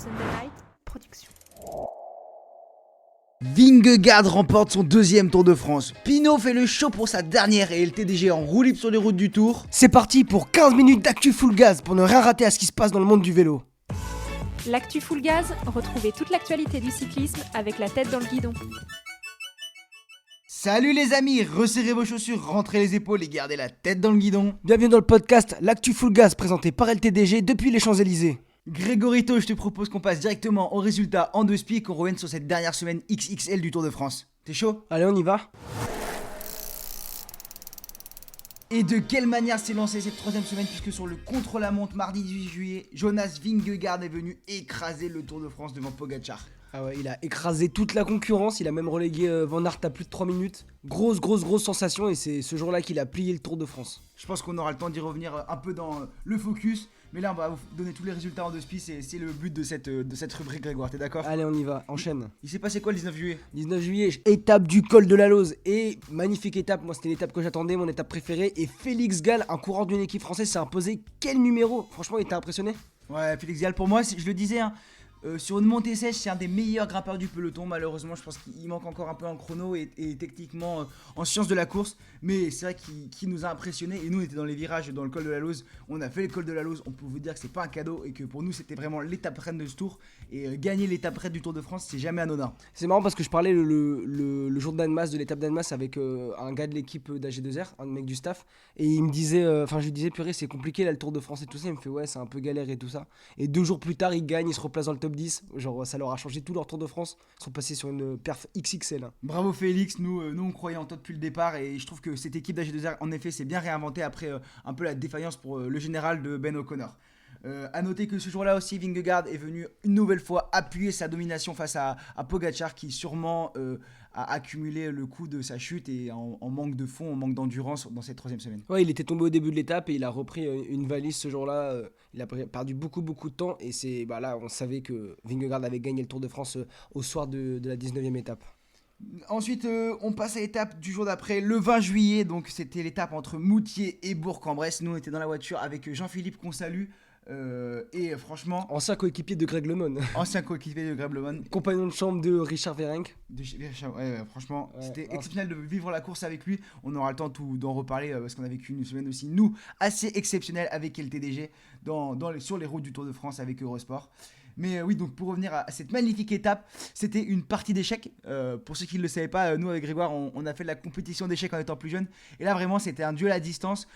Sunday Night Production. Vingegaard remporte son deuxième Tour de France. Pinot fait le show pour sa dernière et LTDG en roue libre sur les routes du Tour. C'est parti pour 15 minutes d'actu full gaz pour ne rien rater à ce qui se passe dans le monde du vélo. L'actu full gaz, retrouvez toute l'actualité du cyclisme avec la tête dans le guidon. Salut les amis, resserrez vos chaussures, rentrez les épaules et gardez la tête dans le guidon. Bienvenue dans le podcast L'actu full gaz présenté par LTDG depuis les Champs-Élysées. Grégorito, je te propose qu'on passe directement au résultat en deux spies et qu'on revienne sur cette dernière semaine XXL du Tour de France. T'es chaud ? Allez, on y va. Et de quelle manière s'est lancée cette troisième semaine, puisque sur le contre-la-montre mardi 18 juillet, Jonas Vingegaard est venu écraser le Tour de France devant Pogacar. Ah ouais, il a écrasé toute la concurrence, il a même relégué Van Aert à plus de 3 minutes. Grosse sensation et c'est ce jour-là qu'il a plié le Tour de France. Je pense qu'on aura le temps d'y revenir un peu dans le focus, mais là on va vous donner tous les résultats en deux spies, c'est le but de cette rubrique, Grégoire, t'es d'accord ? Allez, on y va, enchaîne. Il s'est passé quoi le 19 juillet ? 19 juillet, étape du col de la Lose et magnifique étape, moi c'était l'étape que j'attendais, mon étape préférée. Et Félix Gall, un coureur d'une équipe française, s'est imposé. Quel numéro ? Franchement, il était impressionné. Ouais, Félix Gall, pour moi, je le disais, hein, sur une montée sèche, c'est un des meilleurs grimpeurs du peloton. Malheureusement, je pense qu'il manque encore un peu en chrono et techniquement en sciences de la course. Mais c'est vrai qu'il nous a impressionnés. Et nous, on était dans les virages dans le col de la Lose. On a fait le col de la Lose. On peut vous dire que c'est pas un cadeau et que pour nous, c'était vraiment l'étape reine de ce tour. Et gagner l'étape reine du Tour de France, c'est jamais anodin. C'est marrant parce que je parlais le jour de l'étape d'Annemasse avec un gars de l'équipe d'AG2R, un mec du staff. Et il me disait, je lui disais, purée, c'est compliqué là le Tour de France et tout ça. Il me fait, ouais, c'est un peu galère et tout ça. Et 2 jours plus tard, il gagne, il se replace dans le top 10. Genre, ça leur a changé tout leur Tour de France. Ils sont passés sur une perf XXL. Hein. Bravo Félix, nous on croyait en toi depuis le départ. Et je trouve que cette équipe d'AG2R, en effet, s'est bien réinventée après un peu la défaillance pour le général de Ben O'Connor. A noter que ce jour-là aussi, Vingegaard est venu une nouvelle fois appuyer sa domination face à Pogacar qui sûrement a accumulé le coup de sa chute et en manque de fond, en manque d'endurance dans cette troisième semaine. Ouais, il était tombé au début de l'étape et il a repris une valise ce jour-là. Il a perdu beaucoup de temps et c'est là on savait que Vingegaard avait gagné le Tour de France au soir de la 19e étape. Ensuite, on passe à l'étape du jour d'après, le 20 juillet. Donc c'était l'étape entre Moutier et Bourg-en-Bresse. Nous on était dans la voiture avec Jean-Philippe qu'on salue. Et franchement, ancien coéquipier de Greg LeMond. Ancien coéquipier de Greg LeMond. Compagnon de chambre de Richard Virenque. Franchement, ouais, c'était exceptionnel de vivre la course avec lui. On aura le temps d'en reparler parce qu'on a vécu une semaine aussi, nous, assez exceptionnelle avec LTDG sur les routes du Tour de France avec Eurosport. Mais oui, donc pour revenir à cette magnifique étape, c'était une partie d'échecs. Pour ceux qui ne le savaient pas, nous avec Grégoire, on a fait de la compétition d'échecs en étant plus jeune. Et là vraiment, c'était un duel à distance,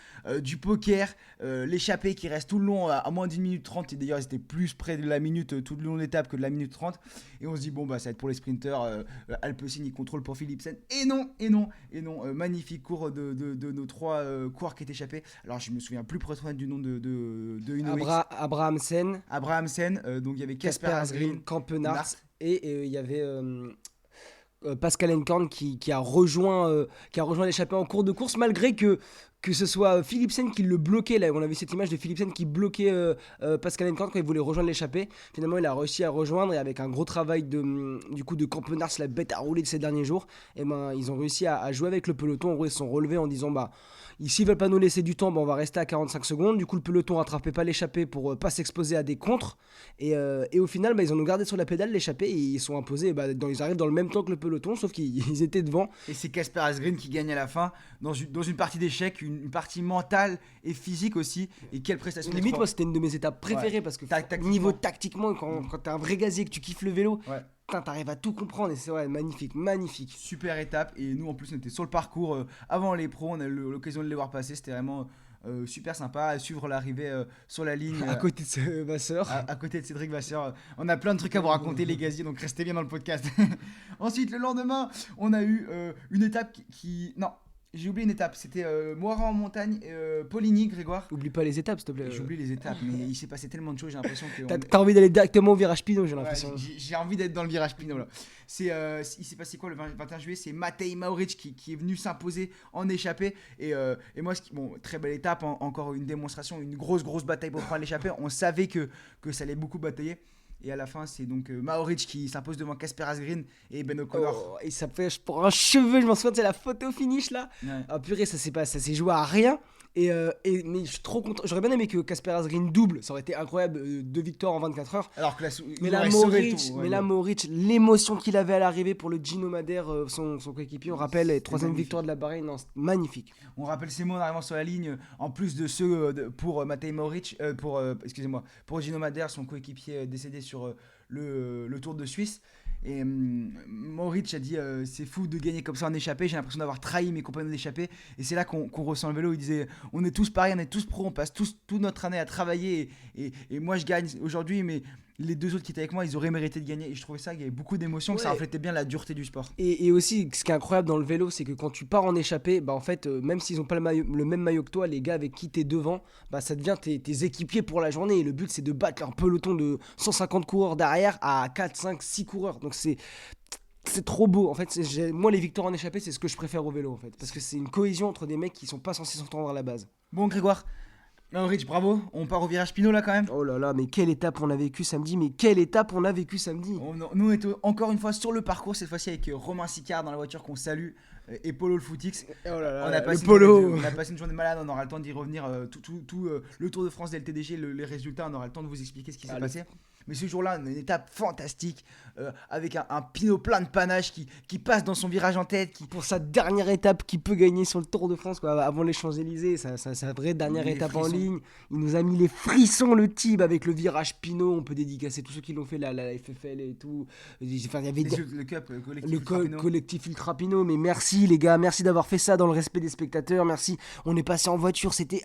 du poker, l'échappée qui reste tout le long à moins d'une minute 30. Et d'ailleurs, ils étaient plus près de la minute tout le long de l'étape que de la minute 30. Et on se dit, bon, bah ça va être pour les sprinters. Alpecin, il contrôle pour Philipsen. Et non. Magnifique cours de nos 3 coureurs qui étaient échappés. Alors, je me souviens plus précisément du nom de Ineos. Abrahamsen. Donc il y avait Casper Asgreen, Campenart et il y avait Pascal Enkorn qui a rejoint l'échappée en cours de course malgré que ce soit Philipsen qui le bloquait. Là on a vu cette image de Philipsen qui bloquait Pascal Enkorn quand il voulait rejoindre l'échappée. Finalement il a réussi à rejoindre et avec un gros travail de Campenart, la bête à rouler de ces derniers jours, et ils ont réussi à jouer avec le peloton. En gros ils se sont relevés en disant s'ils veulent pas nous laisser du temps, on va rester à 45 secondes. Du coup, le peloton rattrapait pas l'échappée pour pas s'exposer à des contres. Et au final, ils ont nous gardé sur la pédale l'échappée et ils sont imposés. Ils arrivent dans le même temps que le peloton, sauf qu'ils étaient devant. Et c'est Casper Asgreen qui gagne à la fin dans une partie d'échecs, une partie mentale et physique aussi. Et quelle prestation! Limite, moi, c'était une de mes étapes préférées parce que niveau tactiquement, quand t'es un vrai gazier, que tu kiffes le vélo. Ouais. T'arrives à tout comprendre et c'est magnifique. Super étape et nous en plus on était sur le parcours avant les pros, on a eu l'occasion de les voir passer, c'était vraiment super sympa à suivre l'arrivée sur la ligne. À côté de Vasseur. À côté de Cédric Vasseur. On a plein de trucs à vous raconter les gaziers, donc restez bien dans le podcast. Ensuite le lendemain on a eu une étape Non, j'ai oublié une étape, c'était Moira en montagne, Poligny, Grégoire. Oublie pas les étapes, s'il te plaît. J'oublie les étapes, mais il s'est passé tellement de choses, j'ai l'impression que. T'as envie d'aller directement au virage Pinot, j'ai l'impression. Ouais, j'ai envie d'être dans le virage Pinot là. Il s'est passé quoi le 21 juillet? C'est Matej Mauric qui est venu s'imposer en échappée. Et moi, très belle étape, encore une démonstration, une grosse bataille pour prendre l'échappée. On savait que ça allait beaucoup batailler. Et à la fin, c'est donc Maoric qui s'impose devant Kasper Asgreen et Ben O'Connor. Oh, et ça fait pour un cheveu, je m'en souviens, c'est la photo finish là. Ouais. Ah purée, ça s'est joué à rien. Mais je suis trop content. J'aurais bien aimé que Kasper Asgreen double, ça aurait été incroyable, 2 victoires en 24 heures. Alors que Mais il là, aurait sauvé le Maoric, tour, mais là, Maoric, l'émotion qu'il avait à l'arrivée pour le Gino Madère, son coéquipier, on rappelle, C'était 3ème magnifique. victoire de la Bahreïn, non, c'est magnifique. On rappelle ces mots en arrivant sur la ligne, en plus de ceux pour Matej Maoric, pour Gino Madère, son coéquipier décédé sur le Tour de Suisse. Et Maoric a dit c'est fou de gagner comme ça en échappée, j'ai l'impression d'avoir trahi mes compagnons d'échappée. Et c'est là qu'on ressent le vélo. Il disait on est tous pareils, on est tous pros, on passe tous toute notre année à travailler. Et moi je gagne aujourd'hui, mais les deux autres qui étaient avec moi, ils auraient mérité de gagner. Et je trouvais ça, il y avait beaucoup d'émotions, que ça Ouais. reflétait bien la dureté du sport. Et aussi, ce qui est incroyable dans le vélo, c'est que quand tu pars en échappée, bah en fait, même s'ils n'ont pas le même maillot que toi, les gars avec qui t'es devant, bah ça devient tes équipiers pour la journée. Et le but, c'est de battre un peloton de 150 coureurs derrière à 4, 5, 6 coureurs. Donc c'est trop beau. En fait, moi, les victoires en échappée, c'est ce que je préfère au vélo, en fait. Parce que c'est une cohésion entre des mecs qui sont pas censés s'entendre à la base. Bon, Grégoire, Maoric, bravo. On part au virage Pinot là quand même. Oh là là, mais quelle étape on a vécu samedi. Nous, on était encore une fois sur le parcours, cette fois-ci avec Romain Sicard dans la voiture qu'on salue et Polo le Footix. Oh là là, On a passé le polo. on a passé une journée malade, on aura le temps d'y revenir. Tout le Tour de France des LTDG, les résultats, on aura le temps de vous expliquer ce qui s'est passé. Mais ce jour-là, une étape fantastique avec un Pinot plein de panache qui passe dans son virage en tête. Pour sa dernière étape qu'il peut gagner sur le Tour de France, quoi, avant les Champs-Élysées, sa vraie dernière Les étape en frissons. ligne. Il nous a mis les frissons, le type, avec le virage Pinot. On peut dédicacer tous ceux qui l'ont fait, la FFL et tout. Enfin, il y avait Le Cup, le collectif. le Ultra Pinot. collectif Ultra Pinot. Mais merci les gars, merci d'avoir fait ça dans le respect des spectateurs. Merci. On est passé en voiture, c'était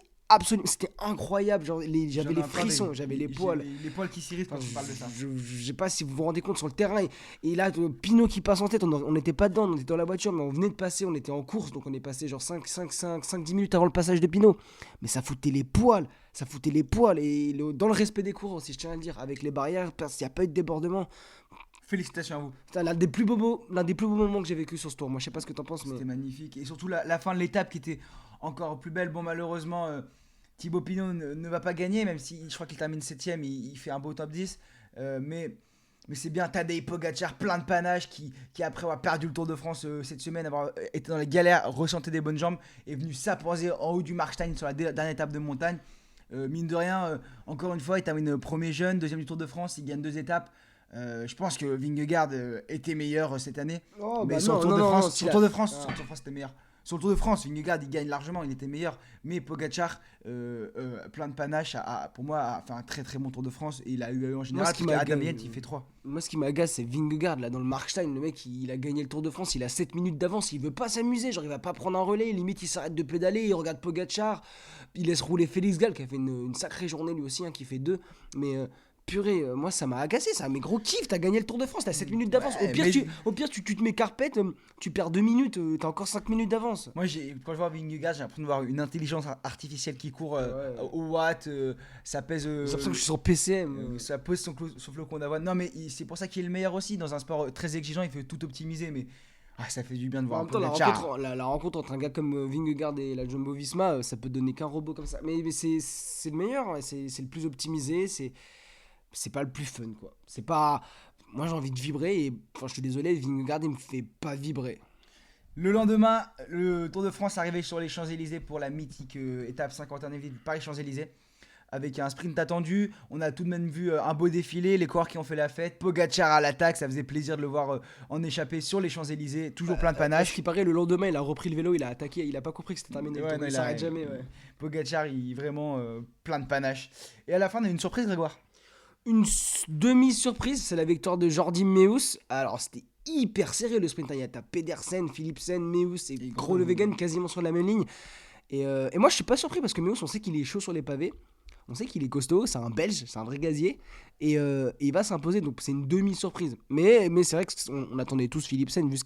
incroyable. Genre, j'avais J'en ai les un peu frissons, des- j'avais les j'ai poils. Les poils qui s'irritent quand tu parles de ça. Je sais pas si vous vous rendez compte sur le terrain. Et là, Pinot qui passe en tête, on n'était pas dedans, on était dans la voiture, mais on venait de passer, on était en course, donc on est passé genre 5-10 minutes avant le passage de Pinot. Mais ça foutait les poils. Et dans le respect des coureurs aussi, je tiens à le dire, avec les barrières, il n'y a pas eu de débordement. Félicitations à vous. C'est l'un des plus beaux moments que j'ai vécu sur ce tour. Moi, je sais pas ce que t'en penses, mais. C'était magnifique. Et surtout la fin de l'étape qui était encore plus belle. Bon, malheureusement, Thibaut Pinot ne va pas gagner, même si je crois qu'il termine 7ème. Il fait un beau top 10. Mais c'est bien Tadej Pogacar, plein de panache, qui après avoir perdu le Tour de France cette semaine, avoir été dans les galères, ressentait des bonnes jambes, est venu s'apposer en haut du Markstein sur la dernière étape de montagne. Mine de rien, encore une fois, il termine premier jeune, deuxième du Tour de France, il gagne 2 étapes. Je pense que Vingegaard était meilleur cette année. Oh, Mais bah sur non, le Tour non, de non, France, si sur le la- Tour de France, Ah. sur le Tour de France, c'était meilleur. Sur le Tour de France, Vingegaard il gagne largement, il était meilleur. Mais Pogacar, plein de panache, pour moi, a fait un très très bon Tour de France. Et il a eu en général, ce qui parce m'a qu'Adam ga- Yates, il fait 3. Moi, ce qui m'agace, c'est Vingegaard, là, dans le Markstein. Le mec, il a gagné le Tour de France, il a 7 minutes d'avance, il veut pas s'amuser. Genre, il va pas prendre un relais, limite, il s'arrête de pédaler, il regarde Pogacar, il laisse rouler Félix Gall, qui a fait une sacrée journée lui aussi, hein, qui fait 2. Mais. Purée, moi ça m'a agacé, ça. Mais gros kiff, t'as gagné le Tour de France, t'as 7 minutes d'avance. Ouais, Au pire, mais- tu te mets carpette, tu perds 2 minutes, t'as encore 5 minutes d'avance. Moi, quand je vois Vingegaard, j'ai l'impression de voir une intelligence artificielle qui court Ouais. au watt. Ça pèse. J'ai l'impression que je suis sur PCM. Ça pose son flocon d'avoine. Non, mais c'est pour ça qu'il est le meilleur aussi. Dans un sport très exigeant, il fait tout optimiser. Mais ça fait du bien de En voir un même temps, la Pogacar. rencontre, la rencontre entre un gars comme Vingegaard et la Jumbo Visma, ça peut donner qu'un robot comme ça. Mais c'est le meilleur, hein, c'est le plus optimisé, c'est pas le plus fun, quoi. C'est pas. Moi, j'ai envie de vibrer et. Enfin, je suis désolé, Vingegaard, il me fait pas vibrer. Le lendemain, le Tour de France arrivait sur les Champs-Élysées pour la mythique étape 51 de Paris-Champs-Élysées. Avec un sprint attendu, on a tout de même vu un beau défilé, les coureurs qui ont fait la fête, Pogacar à l'attaque, ça faisait plaisir de le voir en échappée sur les Champs-Élysées, toujours plein de À ce panache. qui paraît, le lendemain, il a repris le vélo, il a attaqué, il a pas compris que c'était terminé. Ouais, le tour, non, il il s'arrête a- jamais, ouais. Pogacar, il vraiment plein de panache. Et à la fin, on a eu une surprise, Grégoire. Une demi-surprise, c'est la victoire de Jordi Meus. Alors, c'était hyper serré le sprint. Il y a Pedersen, Philipsen, Meus et Groenewegen quasiment sur la même ligne. Et moi, je suis pas surpris parce que Meus, on sait qu'il est chaud sur les pavés. On sait qu'il est costaud, c'est un Belge, c'est un vrai gazier. Et il va s'imposer, donc c'est une demi-surprise. Mais c'est vrai qu'on attendait tous Philipsen vu ce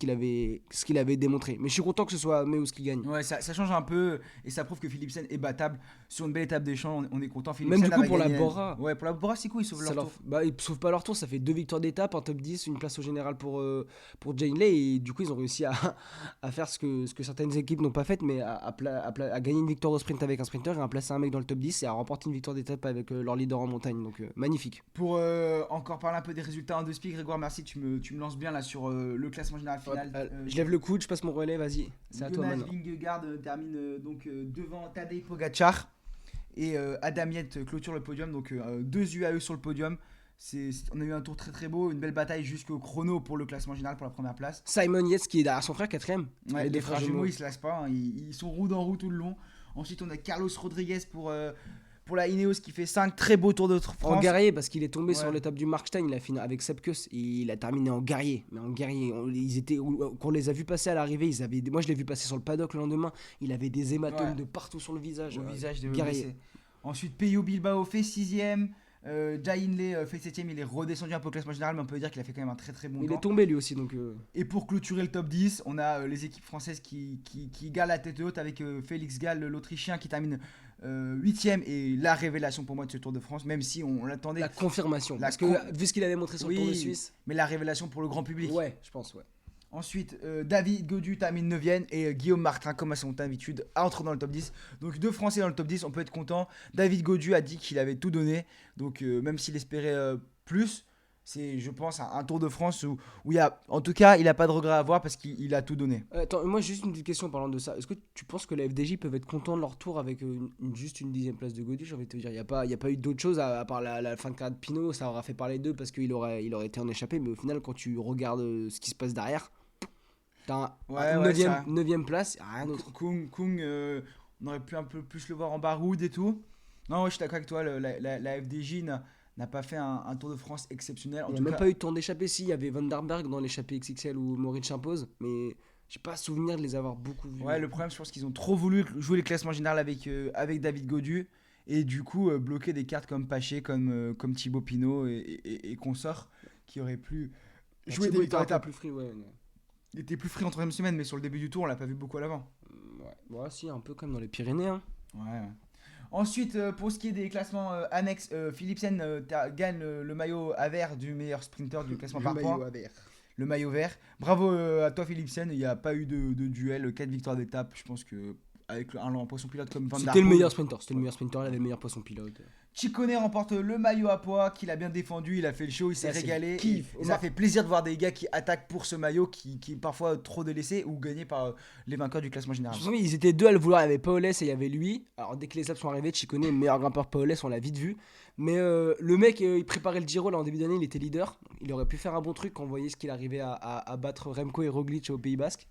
qu'il avait démontré. Mais je suis content que ce soit Meus qui gagne. Ouais, ça change un peu et ça prouve que Philipsen est battable sur une belle étape des champs. On est content. Même Philipsen du coup avait pour la gagné- Bora. Ouais, pour la Bora, c'est cool, ils sauvent Ça leur leur- tour. bah, ils sauvent pas leur tour, ça fait 2 victoires d'étape, un top 10, une place au général pour Jane Lay. Et du coup, ils ont réussi à faire ce que certaines équipes n'ont pas fait, mais à gagner une victoire au sprint avec un sprinter et à placer un mec dans le top 10 et à remporter une victoire victoire d'étape avec leur leader en montagne. Donc magnifique. Pour encore parler un peu des résultats en 2 spi, Grégoire, merci, tu me lances bien là sur le classement général final. Je lève le coude, je passe mon relais, vas-y. C'est à toi Jonas maintenant. Vingegaard termine donc devant Tadej Pogacar et Adam Yates clôture le podium, donc 2 UAE sur le podium. On a eu un tour très très beau, une belle bataille jusqu'au chrono pour le classement général pour la première place. Simon Yates qui est derrière son frère, 4ème. Ouais, les frères jumeaux, ils se lassent pas, hein, ils sont roue dans roue tout le long. Ensuite, on a Carlos Rodriguez pour la Ineos qui fait 5 très beaux tours de France. En guerrier, parce qu'il est tombé Ouais. sur l'étape du Markstein, il a fini avec Sepp Kuss, il a terminé en guerrier. Mais en guerrier, quand on les a vus passer à l'arrivée, moi je l'ai vu passer sur le paddock le lendemain, il avait des hématomes Ouais. de partout sur le visage. Au visage de guerrier. blessé. Ensuite, Peyo Bilbao fait 6ème. Jai Hindley fait 7ème, il est redescendu un peu au classement général, mais on peut dire qu'il a fait quand même un très très bon Il temps. est tombé lui aussi, donc Et pour clôturer le top 10, on a les équipes françaises qui galent la tête haute avec Félix Gall, l'Autrichien, qui termine 8ème et la révélation pour moi de ce Tour de France, même si on l'attendait. la confirmation. La Parce que vu ce qu'il avait montré sur le Tour de Suisse. Mais la révélation pour le grand public. Ouais, je pense, ouais. Ensuite, David Gaudu termine 9ème et Guillaume Martin, comme à son habitude, entre dans le top 10. Donc 2 Français dans le top 10, on peut être content. David Gaudu a dit qu'il avait tout donné, donc même s'il espérait plus, c'est, je pense, un Tour de France où il y a, en tout cas, il n'a pas de regret à avoir parce qu'il a tout donné. Attends, moi juste une petite question en parlant de ça. Est-ce que tu penses que la FDJ peuvent être contents de leur tour avec juste une 10ème place de Gaudu? J'ai envie de te dire, il n'y a pas eu d'autre chose à part la fin de carrière de Pinot, ça aura fait parler d'eux parce qu'il aurait été en échappé, mais au final, quand tu regardes ce qui se passe derrière, t'as Ouais, un ouais, 9ème place, rien d'autre. Kung, on aurait pu un peu plus le voir en baroud et tout. Non, ouais, je suis d'accord avec toi, la FDJ n'a pas fait un Tour de France exceptionnel. En Il n'y a tout même cas, pas eu de temps d'échappée. Si, il y avait Van der Berg dans l'échappée XXL ou Maurice Chimpose, mais j'ai pas souvenir de les avoir beaucoup vus. ouais, le problème, je pense qu'ils ont trop voulu jouer les classements généraux avec David Gaudu et du coup bloquer des cartes comme Paché, comme Thibaut Pinot et consorts qui auraient pu jouer des victoires d'étape. plus free, ouais. Il était plus free en troisième semaine, mais sur le début du tour, on l'a pas vu beaucoup à l'avant. Ouais, si, un peu comme dans les Pyrénées. Hein. Ouais. Ensuite, pour ce qui est des classements annexes, Philipsen gagne le maillot à vert du meilleur sprinter du classement par points. Le maillot vert. Bravo à toi, Philipsen. Il n'y a pas eu de duel, 4 victoires d'étape. Je pense que avec un poisson pilote comme Van der C'était le Poel. meilleur sprinter. Il avait le meilleur poisson pilote. Ciccone remporte le maillot à poids, qu'il a bien défendu, il a fait le show, il s'est Ça, c'est régalé. le kiff. Et ça fait plaisir de voir des gars qui attaquent pour ce maillot qui est parfois trop délaissé ou gagné par les vainqueurs du classement général. Je me souviens, ils étaient deux à le vouloir. Il y avait Paoles et il y avait lui. Alors, dès que les étapes sont arrivées, Ciccone, meilleur grimpeur Paoles, on l'a vite vu. Mais le mec, il préparait le Giro là, en début d'année, il était leader. Il aurait pu faire un bon truc quand on voyait ce qu'il arrivait à battre Remco et Roglic au Pays Basque.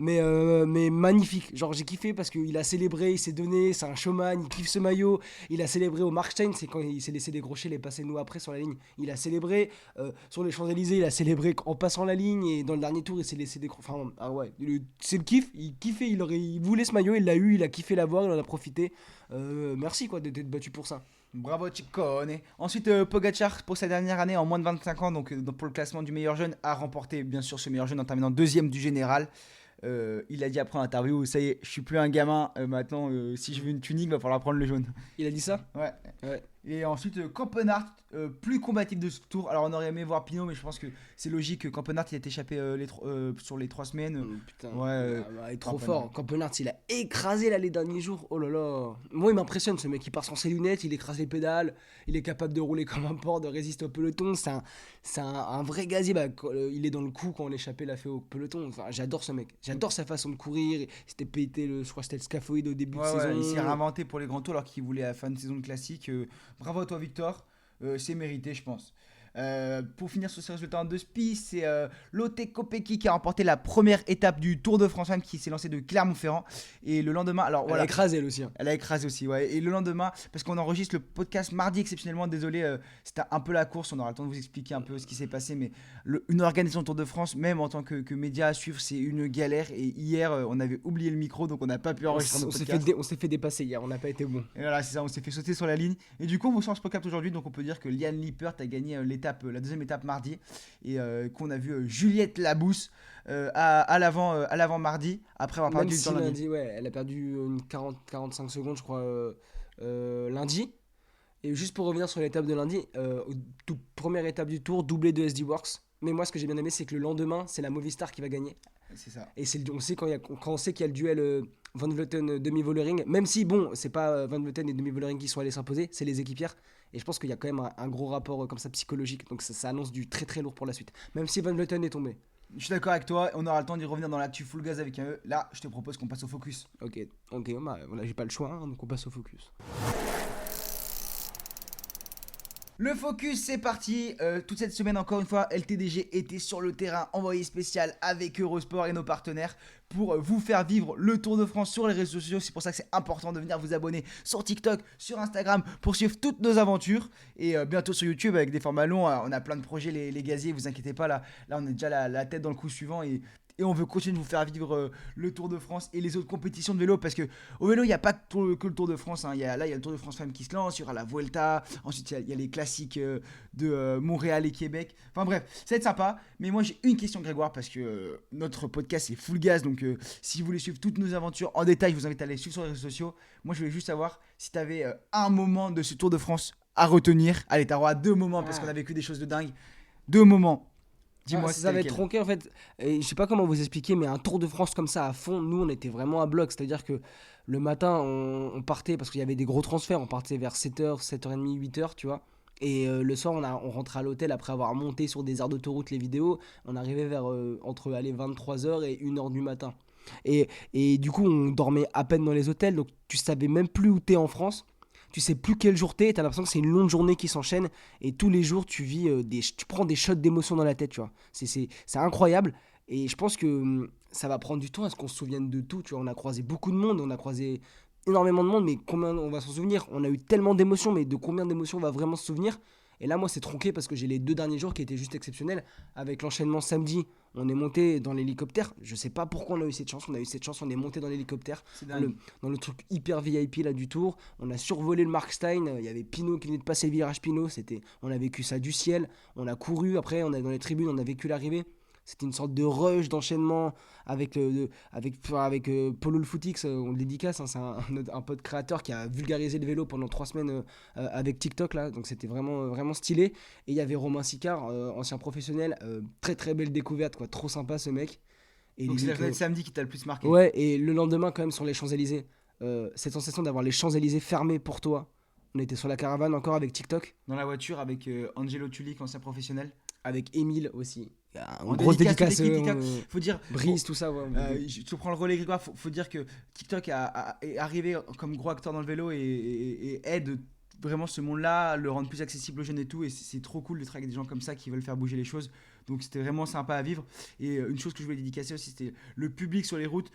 Mais magnifique, genre j'ai kiffé parce qu'il a célébré, il s'est donné, c'est un showman, il kiffe ce maillot. Il a célébré au Markstein, c'est quand il s'est laissé décrocher les passés nous après sur la ligne. Il a célébré sur les Champs-Élysées, il a célébré en passant la ligne et dans le dernier tour il s'est laissé décrocher. Enfin, ah ouais, c'est le kiff, il kiffait, il voulait ce maillot, il l'a eu, il a kiffé l'avoir, il en a profité. Merci quoi d'être battu pour ça. Bravo Ciccone. Ensuite, Pogacar, pour sa dernière année en moins de 25 ans, donc pour le classement du meilleur jeune, a remporté bien sûr ce meilleur jeune en terminant deuxième du général. Il a dit après en interview, ça y est, je suis plus un gamin, maintenant si je veux une tunique, va falloir prendre le jaune. Il a dit ça? Ouais. Ouais. Et ensuite, Campenart, plus combatif de ce tour. Alors on aurait aimé voir Pinot, mais je pense que c'est logique que Campenart il a été échappé sur les 3 semaines. Putain, Ouais, il est trop Campenart. fort. Campenart, il a écrasé là les derniers jours. Oh là là. Moi, il m'impressionne ce mec. Il part sans ses lunettes, il écrase les pédales, il est capable de rouler comme un porc, de résister au peloton. C'est un vrai gazier. Il est dans le coup quand l'échappée l'a fait au peloton. Enfin, j'adore ce mec. J'adore sa façon de courir. Il s'était pété je crois que c'était le scaphoïde au début de Ouais, saison. il s'est réinventé pour les grands tours alors qu'il voulait à la fin de saison de classique. Bravo à toi Victor, c'est mérité je pense. Pour finir sur ces résultats en 2 spi, c'est Lotte Kopecky qui a remporté la première étape du Tour de France même, qui s'est lancé de Clermont-Ferrand. Et le lendemain, alors Elle voilà, a écrasé elle aussi. Hein. elle a écrasé aussi, ouais. Et le lendemain, parce qu'on enregistre le podcast mardi exceptionnellement, désolé, c'était un peu la course, on aura le temps de vous expliquer un peu ce qui s'est passé, mais une organisation Tour de France, même en tant que média à suivre, c'est une galère. Et hier, on avait oublié le micro, donc on n'a pas pu enregistrer notre podcast. On s'est fait dépasser hier. On n'a pas été bon. Et voilà, c'est ça, on s'est fait sauter sur la ligne. Et du coup, on vous change podcast aujourd'hui, donc on peut dire que Liane Lippert a gagné la deuxième étape mardi, et qu'on a vu Juliette Labousse à l'avant mardi, après avoir Même perdu si le temps lundi. lundi, ouais, elle a perdu une 40-45 secondes, je crois, lundi. Et juste pour revenir sur l'étape de lundi, première étape du tour, doublé de SD Works. Mais moi, ce que j'ai bien aimé, c'est que le lendemain, c'est la Movistar qui va gagner. C'est ça. Et on sait quand on sait qu'il y a le duel Van Vleuten demi-Vollering, même si bon, c'est pas Van Vleuten et demi-Vollering qui sont allés s'imposer, c'est les équipières. Et je pense qu'il y a quand même un gros rapport comme ça psychologique, donc ça annonce du très très lourd pour la suite. Même si Van Vleuten est tombé. Je suis d'accord avec toi, on aura le temps d'y revenir dans l'actu full gaz avec un E. Là, je te propose qu'on passe au focus. Ok, bah, voilà, j'ai pas le choix, hein, donc on passe au focus. Le focus, c'est parti. Toute cette semaine, encore une fois, LTDG était sur le terrain, envoyé spécial avec Eurosport et nos partenaires pour vous faire vivre le Tour de France sur les réseaux sociaux. C'est pour ça que c'est important de venir vous abonner sur TikTok, sur Instagram pour suivre toutes nos aventures. Et bientôt sur YouTube avec des formats longs. On a plein de projets, les gaziers, vous inquiétez pas. Là on est déjà la tête dans le coup suivant et on veut continuer de vous faire vivre le Tour de France et les autres compétitions de vélo, parce que au vélo il n'y a pas que le Tour de France, hein. Il y a le Tour de France Femmes qui se lance, il y aura la Vuelta, ensuite il y a les classiques de Montréal et Québec. Enfin bref, ça va être sympa. Mais moi j'ai une question, Grégoire, parce que notre podcast c'est full gaz, donc si vous voulez suivre toutes nos aventures en détail, je vous invite à aller suivre sur les réseaux sociaux. Moi je voulais juste savoir si tu avais un moment de ce Tour de France à retenir. Allez, t'as droit à 2 moments parce qu'on a vécu des choses de dingue. 2 moments. Dis-moi, ça va être tronqué en fait. Et je sais pas comment vous expliquer, mais un Tour de France comme ça à fond, nous on était vraiment à bloc. C'est-à-dire que le matin on partait parce qu'il y avait des gros transferts, on partait vers 7h, 7h30, 8h, tu vois. Et le soir on rentrait à l'hôtel après avoir monté sur des aires d'autoroute les vidéos. On arrivait vers entre 23h et 1h du matin. Et du coup on dormait à peine dans les hôtels, donc tu savais même plus où t'es en France. Tu sais plus quel jour t'es, t'as l'impression que c'est une longue journée qui s'enchaîne et tous les jours tu vis tu prends des shots d'émotion dans la tête, tu vois. C'est incroyable et je pense que ça va prendre du temps à ce qu'on se souvienne de tout, tu vois. On a croisé beaucoup de monde, on a croisé énormément de monde, mais combien on va s'en souvenir? On a eu tellement d'émotions, mais de combien d'émotions on va vraiment se souvenir? Et là, moi, c'est tronqué parce que j'ai les 2 derniers jours qui étaient juste exceptionnels. Avec l'enchaînement samedi, on est monté dans l'hélicoptère. Je sais pas pourquoi on a eu cette chance. On a eu cette chance, on est monté dans l'hélicoptère. Dans le truc hyper VIP là du Tour. On a survolé le Markstein. Il y avait Pinot qui venait de passer le virage Pinot. On a vécu ça du ciel. On a couru. Après, on est dans les tribunes. On a vécu l'arrivée. C'était une sorte de rush d'enchaînement avec Polo le Footix, on le dédicace, hein, c'est un pote créateur qui a vulgarisé le vélo pendant 3 semaines avec TikTok là, donc c'était vraiment, vraiment stylé. Et il y avait Romain Sicard, ancien professionnel, très très belle découverte, quoi, trop sympa ce mec. Et donc c'est la journée de samedi qui t'a le plus marqué. Ouais, et le lendemain quand même sur les Champs-Élysées, cette sensation d'avoir les Champs-Élysées fermés pour toi. On était sur la caravane encore avec TikTok. Dans la voiture avec Angelo Tulik, ancien professionnel. Avec Émile aussi. Une grosse dédicace. Faut dire. Brice, tout ça. Ouais. Je prends le relais, Grégoire. Faut dire que TikTok est arrivé comme gros acteur dans le vélo et aide vraiment ce monde-là, le rendre plus accessible aux jeunes et tout. Et c'est trop cool de travailler avec des gens comme ça qui veulent faire bouger les choses. Donc c'était vraiment sympa à vivre. Et une chose que je voulais dédicacer aussi, c'était le public sur les routes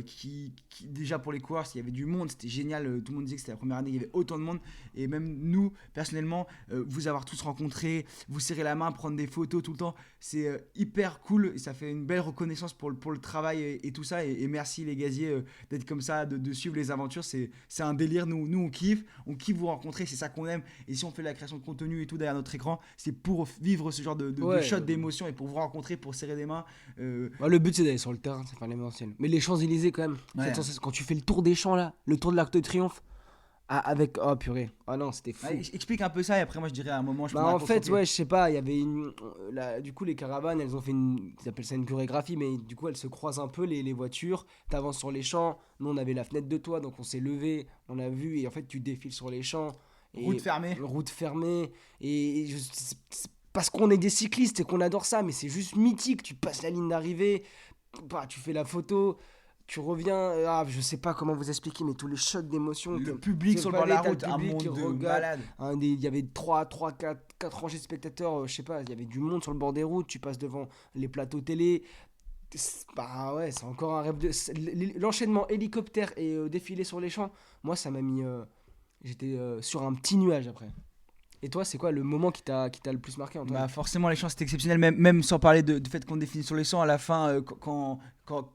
qui déjà pour les coureurs, il y avait du monde, c'était génial. Tout le monde disait que c'était la première année, il y avait autant de monde. Et même nous, personnellement, vous avoir tous rencontrés, vous serrer la main, prendre des photos tout le temps, c'est hyper cool. Et ça fait une belle reconnaissance pour le travail et tout ça. Et merci les gaziers d'être comme ça, de suivre les aventures. C'est un délire. Nous on kiffe vous rencontrer, c'est ça qu'on aime. Et si on fait de la création de contenu et tout derrière notre écran, c'est pour vivre ce genre de shot d'émotion et pour vous rencontrer, pour serrer des mains. Le but c'est d'aller sur le terrain, c'est faire l'événementiel. Mais les Champs-Élysées quand même, quand tu fais le tour des champs là, le tour de l'Arc de Triomphe, avec oh purée, ah non c'était fou. Explique un peu ça et après moi je dirais à un moment en fait je sais pas, il y avait du coup les caravanes elles ont fait ils appellent ça une chorégraphie, mais du coup elles se croisent un peu les voitures, t'avances sur les champs, nous on avait la fenêtre de toit donc on s'est levé, on a vu et en fait tu défiles sur les champs. Route fermée et parce qu'on est des cyclistes et qu'on adore ça, mais c'est juste mythique. Tu passes la ligne d'arrivée, tu fais la photo, tu reviens. Je sais pas comment vous expliquer, mais tous les shots d'émotion. Le public sur le bord de la route, un monde de malade. Il y avait 4 rangées de spectateurs, je sais pas, il y avait du monde sur le bord des routes. Tu passes devant les plateaux télé. C'est encore un rêve. L'enchaînement hélicoptère et défilé sur les champs, moi ça m'a mis. J'étais sur un petit nuage après. Et toi, c'est quoi le moment qui t'a le plus marqué, Antoine ? Forcément, les champs, c'était exceptionnel, même sans parler du fait qu'on définit sur les champs. À la fin, quand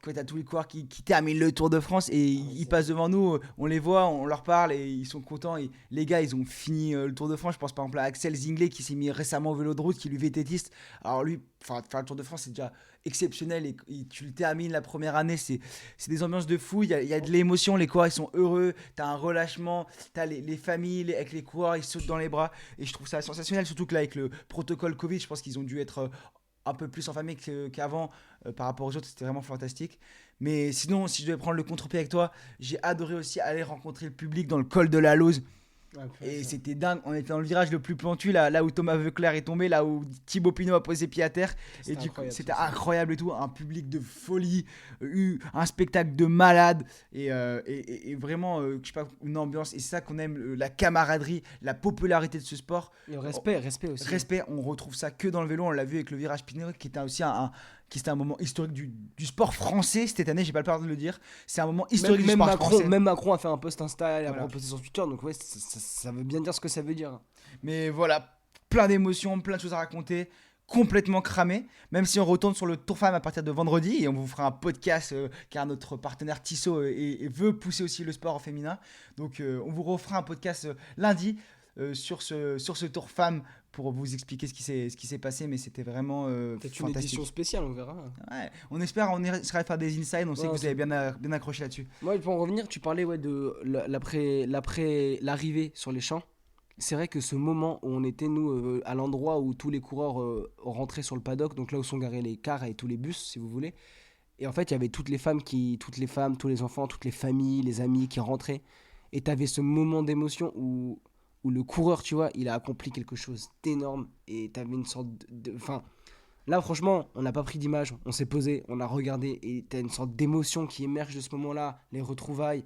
t'as tous les coureurs qui terminent le Tour de France et ils passent devant nous, on les voit, on leur parle et ils sont contents. Et les gars, ils ont fini le Tour de France. Je pense par exemple à Axel Zinglet qui s'est mis récemment au vélo de route, qui lui vététiste. Alors lui, faire le Tour de France, c'est déjà exceptionnel et tu le termines la première année, c'est des ambiances de fou. Il y a de l'émotion, les coureurs ils sont heureux, t'as un relâchement, t'as les familles avec les coureurs, ils sautent dans les bras et je trouve ça sensationnel, surtout que là avec le protocole Covid, je pense qu'ils ont dû être un peu plus en famille qu'avant par rapport aux autres, c'était vraiment fantastique. Mais sinon, si je devais prendre le contre-pied avec toi, j'ai adoré aussi aller rencontrer le public dans le col de la Lose. Et c'était dingue, on était dans le virage le plus pentu, là où Thomas Voeckler est tombé, là où Thibaut Pinot a posé pied à terre. Et du coup, c'était incroyable et tout, un public de folie, un spectacle de malade et vraiment, je sais pas, une ambiance. Et c'est ça qu'on aime, la camaraderie, la popularité de ce sport. Le respect aussi. Respect, on retrouve ça que dans le vélo, on l'a vu avec le virage Pinot qui était aussi un moment historique du sport français cette année, j'ai pas le peur de le dire. C'est un moment historique du sport français. Même Macron a fait un post Insta et a proposé sur Twitter, donc ouais, ça veut bien dire ce que ça veut dire. Mais voilà, plein d'émotions, plein de choses à raconter, complètement cramé. Même si on retourne sur le Tour Femmes à partir de vendredi et on vous fera un podcast car notre partenaire Tissot veut pousser aussi le sport féminin. Donc on vous refera un podcast lundi sur ce Tour Femmes pour vous expliquer ce qui s'est passé, mais c'était vraiment peut-être une édition spéciale, on verra. Ouais, on espère, on ira faire des insides, on sait que vous avez bien accroché là-dessus. Ouais, pour en revenir, tu parlais de l'arrivée sur les champs. C'est vrai que ce moment où on était, nous, à l'endroit où tous les coureurs rentraient sur le paddock, donc là où sont garés les cars et tous les bus, si vous voulez. Et en fait, il y avait toutes les femmes, tous les enfants, toutes les familles, les amis qui rentraient. Et tu avais ce moment d'émotion où le coureur, tu vois, il a accompli quelque chose d'énorme et t'avais une sorte enfin, là, franchement, on n'a pas pris d'image, on s'est posé, on a regardé et t'as une sorte d'émotion qui émerge de ce moment-là, les retrouvailles,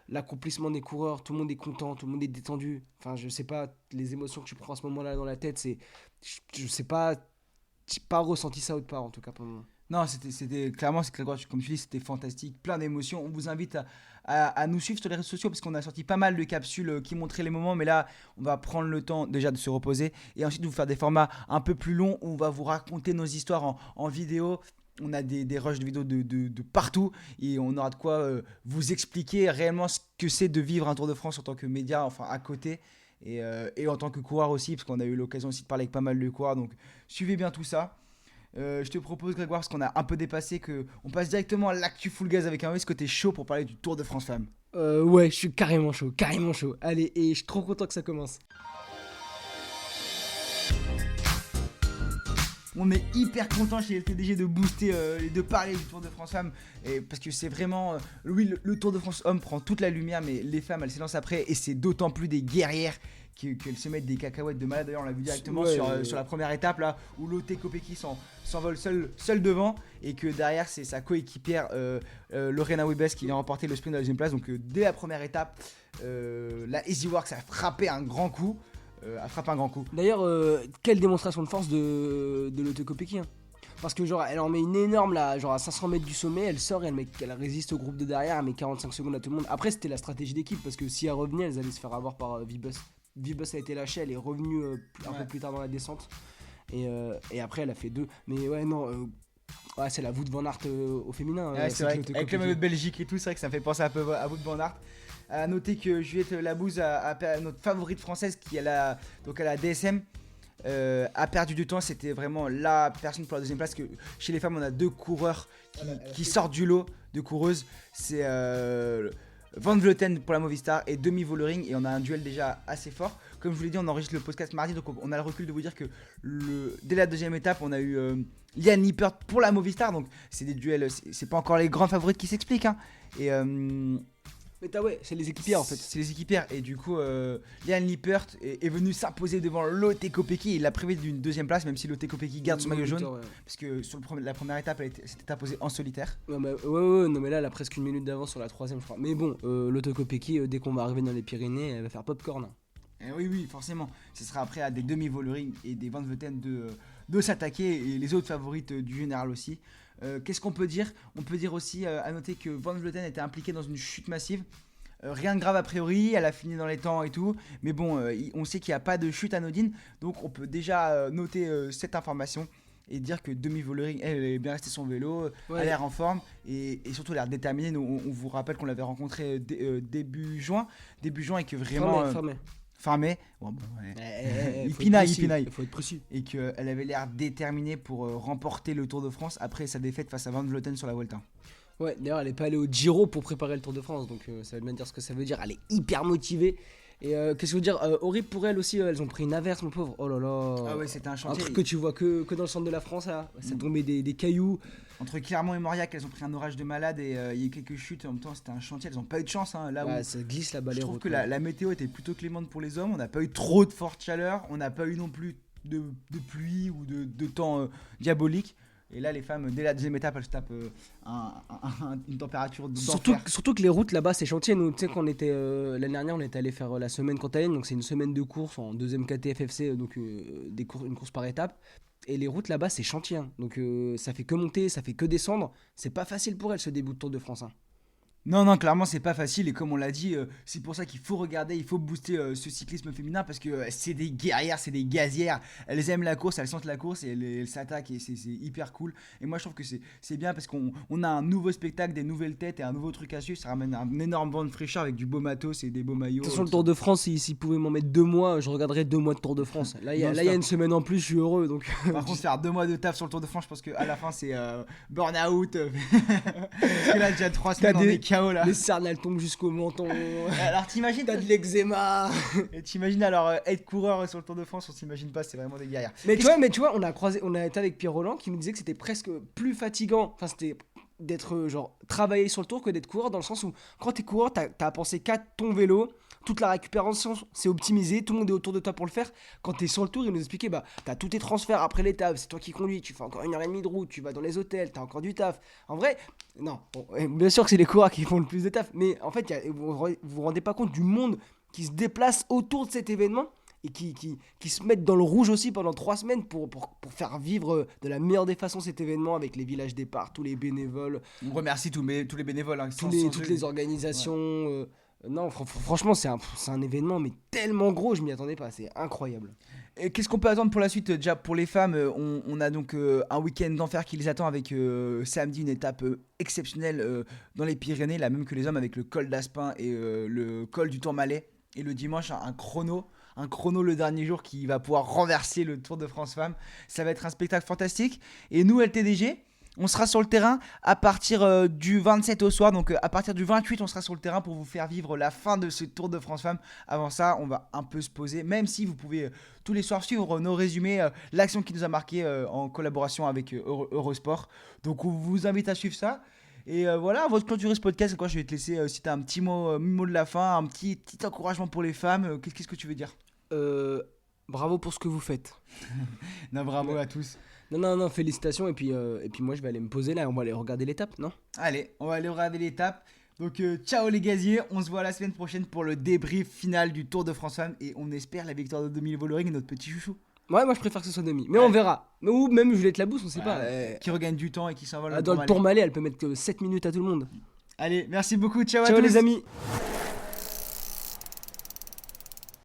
l'accomplissement des coureurs, tout le monde est content, tout le monde est détendu. Enfin, je sais pas, les émotions que tu prends à ce moment-là dans la tête, je sais pas, j'ai pas ressenti ça autre part en tout cas pour le moment. Non, c'était clairement, comme tu dis, c'était fantastique, plein d'émotions. On vous invite à nous suivre sur les réseaux sociaux parce qu'on a sorti pas mal de capsules qui montraient les moments, mais là, on va prendre le temps déjà de se reposer et ensuite de vous faire des formats un peu plus longs où on va vous raconter nos histoires en vidéo. On a des rushs de vidéos de partout et on aura de quoi vous expliquer réellement ce que c'est de vivre un Tour de France en tant que média, enfin à côté. Et en tant que coureur aussi, parce qu'on a eu l'occasion aussi de parler avec pas mal de coureurs, donc suivez bien tout ça. Je te propose, Grégoire, parce qu'on a un peu dépassé, qu'on passe directement à l'actu full gaz avec un est-ce que t'es chaud pour parler du Tour de France Femmes? Ouais, je suis carrément chaud. Allez, et je suis trop content que ça commence. On est hyper content chez LTDG de booster et de parler du Tour de France Femmes parce que c'est vraiment oui, le Tour de France Hommes prend toute la lumière, mais les femmes elles s'élancent après et c'est d'autant plus des guerrières qu'elles se mettent des cacahuètes de malade. D'ailleurs on l'a vu directement sur la première étape là où Lotte Kopecky s'envole seul devant et que derrière c'est sa coéquipière Lorena Wiebes qui vient remporter le sprint de la deuxième place. Donc dès la première étape la Easy Works a frappé un grand coup. D'ailleurs, quelle démonstration de force de Lotte Kopecky, hein. Parce que genre elle en met une énorme là, genre à 500 mètres du sommet, elle sort et elle résiste au groupe de derrière, elle met 45 secondes à tout le monde. Après c'était la stratégie d'équipe parce que si elle revenait, elles allaient se faire avoir par Wiebes. Wiebes a été lâchée, elle est revenue un peu plus tard dans la descente et après elle a fait 2. Mais ouais non, ouais, c'est la Wout van Aert au féminin. Ouais, c'est vrai, avec le maillot de Belgique et tout, c'est vrai que ça me fait penser un peu à Wout van Aert. À noter que Juliette Labouze, notre favorite française qui a la DSM, a perdu du temps. C'était vraiment la personne pour la deuxième place. Que chez les femmes, on a 2 coureurs qui sortent du lot de coureuses. C'est Van Vleuten pour la Movistar et Demi Vollering. Et on a un duel déjà assez fort. Comme je vous l'ai dit, on enregistre le podcast mardi. Donc on a le recul de vous dire que dès la deuxième étape, on a eu Liane Lippert pour la Movistar. Donc c'est des duels, c'est pas encore les grands favorites qui s'expliquent, hein. Et mais ouais, c'est les équipières en fait. C'est les équipières et du coup Liane Lippert est venue s'imposer devant Lotte Kopecky. Il l'a privé d'une deuxième place même si Lotte Kopecky garde son maillot jaune, ouais. Parce que sur la première étape elle s'était imposée en solitaire. Ouais, non mais là elle a presque une minute d'avance sur la troisième je crois. Mais bon, Lotte Kopecky dès qu'on va arriver dans les Pyrénées elle va faire popcorn. Oui forcément. Ce sera après à des Demi Vollering et des Van Vleuten de s'attaquer et les autres favorites du général aussi. Qu'est-ce qu'on peut dire? On peut dire aussi à noter que Van Vleuten était impliquée dans une chute massive. Rien de grave a priori, elle a fini dans les temps et tout. Mais bon, on sait qu'il n'y a pas de chute anodine. Donc on peut déjà noter cette information et dire que Demi Vollering, elle est bien restée sur son vélo, elle a l'air en forme et surtout elle a l'air déterminée. Nous, on vous rappelle qu'on l'avait rencontrée début juin et que vraiment... Farmé, bon, ouais. Il pinaille. Faut être précis. Et qu'elle avait l'air déterminée pour remporter le Tour de France après sa défaite face à Van Vleuten sur la Vuelta. Ouais, d'ailleurs elle est pas allée au Giro pour préparer le Tour de France, donc ça veut bien dire ce que ça veut dire. Elle est hyper motivée Et qu'est-ce que je veux dire, horrible pour elles aussi, elles ont pris une averse, mon pauvre. Oh là là. Ah ouais, c'était un Un chantier. truc que tu vois que dans le centre de la France, là. Ça tombait des cailloux. Entre Clermont et Mauriac, elles ont pris un orage de malade et il y a eu quelques chutes. En même temps, c'était un chantier. Elles ont pas eu de chance. Hein, là Ouais, où ça glisse là-bas je les trouve routes. que la météo était plutôt clémente pour les hommes. On n'a pas eu trop de forte chaleur. On n'a pas eu non plus de pluie ou de temps diabolique. Et là, les femmes, dès la deuxième étape, elles se tapent une température d'enfer. Surtout que les routes là-bas, c'est chantier. Nous, tu sais, quand on était l'année dernière, on était allé faire la semaine Cantalène, donc c'est une semaine de course en deuxième KTFFC, donc une course par étape. Et les routes là-bas, c'est chantier. Hein. Donc ça fait que monter, ça fait que descendre. C'est pas facile pour elles ce début de Tour de France. Hein. Non, clairement, c'est pas facile. Et comme on l'a dit, c'est pour ça qu'il faut regarder, il faut booster ce cyclisme féminin parce que c'est des guerrières, c'est des gazières. Elles aiment la course, elles sentent la course et elles s'attaquent et c'est hyper cool. Et moi, je trouve que c'est bien parce qu'on a un nouveau spectacle, des nouvelles têtes et un nouveau truc à suivre. Ça ramène un énorme vent de fraîcheur avec du beau matos et des beaux maillots. De toute façon, le Tour de France, s'ils pouvaient m'en mettre 2 mois, je regarderais 2 mois de Tour de France. Là, il y a une semaine en plus, je suis heureux. Donc... Par contre, faire 2 mois de taf sur le Tour de France, je pense qu'à la fin, c'est burn-out. Parce que là, déjà 3 semaines, on est KO là. Les cernes, elles tombent jusqu'au menton. Alors, t'imagines, T'as de l'eczéma. Et t'imagines alors être coureur sur le Tour de France, on s'imagine pas, c'est vraiment des guerrières. Mais tu vois, on a été avec Pierre Roland qui nous disait que c'était presque plus fatigant. Enfin, c'était d'être genre travailler sur le tour que d'être coureur, dans le sens où quand t'es coureur, t'as à penser qu'à ton vélo, toute la récupération c'est optimisé, tout le monde est autour de toi pour le faire. Quand t'es sur le tour, il nous expliquait t'as tous tes transferts après l'étape, c'est toi qui conduis, tu fais encore 1h30 de route, tu vas dans les hôtels, t'as encore du taf. En vrai, non, bon, bien sûr que c'est les coureurs qui font le plus de taf, mais en fait vous vous rendez pas compte du monde qui se déplace autour de cet événement et qui se mettent dans le rouge aussi pendant 3 semaines pour faire vivre de la meilleure des façons cet événement avec les villages départ, tous les bénévoles. On remercie tous les bénévoles. Hein, toutes les organisations. Ouais. Non, franchement, c'est un événement, mais tellement gros, je m'y attendais pas, c'est incroyable. Et qu'est-ce qu'on peut attendre pour la suite? Déjà pour les femmes, on a donc un week-end d'enfer qui les attend avec samedi une étape exceptionnelle dans les Pyrénées, la même que les hommes avec le col d'Aspin et le col du Tourmalet. Et le dimanche, un chrono le dernier jour qui va pouvoir renverser le Tour de France Femmes. Ça va être un spectacle fantastique. Et nous, LTDG, on sera sur le terrain à partir du 27 au soir. Donc à partir du 28, on sera sur le terrain pour vous faire vivre la fin de ce Tour de France Femmes. Avant ça, on va un peu se poser. Même si vous pouvez tous les soirs suivre nos résumés, l'action qui nous a marqué en collaboration avec Eurosport. Donc on vous invite à suivre ça. Et voilà, avant de clôturer ce podcast, je vais te laisser si tu as un petit mot de la fin, un petit encouragement pour les femmes. Qu'est-ce que tu veux dire? Bravo pour ce que vous faites. Non, bravo à tous. Non, félicitations. Et puis moi, je vais aller me poser là. On va aller regarder l'étape, non? Allez, on va aller regarder l'étape. Donc, ciao les gaziers. On se voit la semaine prochaine pour le débrief final du Tour de France Femmes. Et on espère la victoire de Demi Vollering et notre petit chouchou. Ouais, moi je préfère que ce soit Demi. Mais on verra. Ou même Juliette Labousse, on sait pas. Qui regagne du temps et qui s'envole. Dans le Tourmalet, elle peut mettre que 7 minutes à tout le monde. Allez, merci beaucoup. Ciao à tous. Ciao les amis.